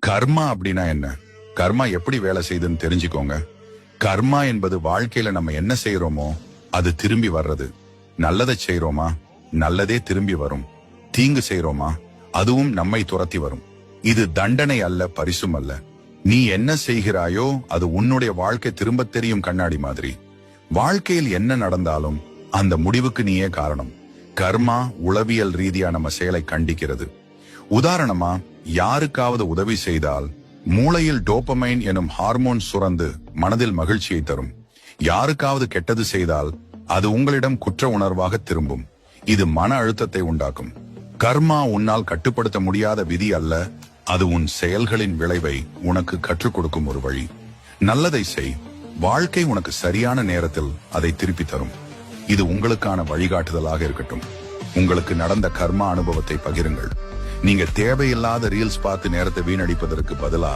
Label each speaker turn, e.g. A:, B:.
A: கர்மா அப்படின்னா என்ன? கர்மா எப்படி வேலை செய்யுதுன்னு தெரிஞ்சுக்கோங்க. கர்மா என்பது வாழ்க்கையில நம்ம என்ன செய்யறோமோ அது திரும்பி வர்றது. நல்லதை செய்யறோமா, நல்லதே திரும்பி வரும். தீங்கு செய்யறோமா, அதுவும் நம்மை துரத்தி வரும். இது தண்டனை அல்ல, பரிசும் அல்ல. நீ என்ன செய்கிறாயோ அது உன்னுடைய வாழ்க்கை திரும்ப தெரியும் கண்ணாடி மாதிரி. வாழ்க்கையில் என்ன நடந்தாலும் அந்த முடிவுக்கு நீயே காரணம். கர்மா உளவியல் ரீதியா நம்ம செயலை கண்டிக்கிறது. உதாரணமா, யாருக்காவது உதவி செய்தால் மூளையில் டோபமைன் எனும் ஹார்மோன் சுரந்து மனதில் மகிழ்ச்சியை தரும். யாருக்காவது கெட்டது செய்தால் அது உங்களிடம் குற்ற உணர்வாக திரும்பும். இது மன அழுத்தத்தை உண்டாக்கும். கர்மா உன்னால் கட்டுப்படுத்த முடியாத விதி அல்ல, அது உன் செயல்களின் விளைவை உனக்கு கற்றுக் கொடுக்கும் ஒரு வழி. நல்லதை செய், வாழ்க்கை உனக்கு சரியான நேரத்தில் அதை திருப்பி தரும். இது உங்களுக்கான வழிகாட்டுதலாக இருக்கட்டும். உங்களுக்கு நடந்த கர்மா அனுபவத்தை பகிருங்கள். நீங்க தேவையில்லாத ரீல்ஸ் பார்த்து நேரத்தை வீணடிப்பதற்கு பதிலா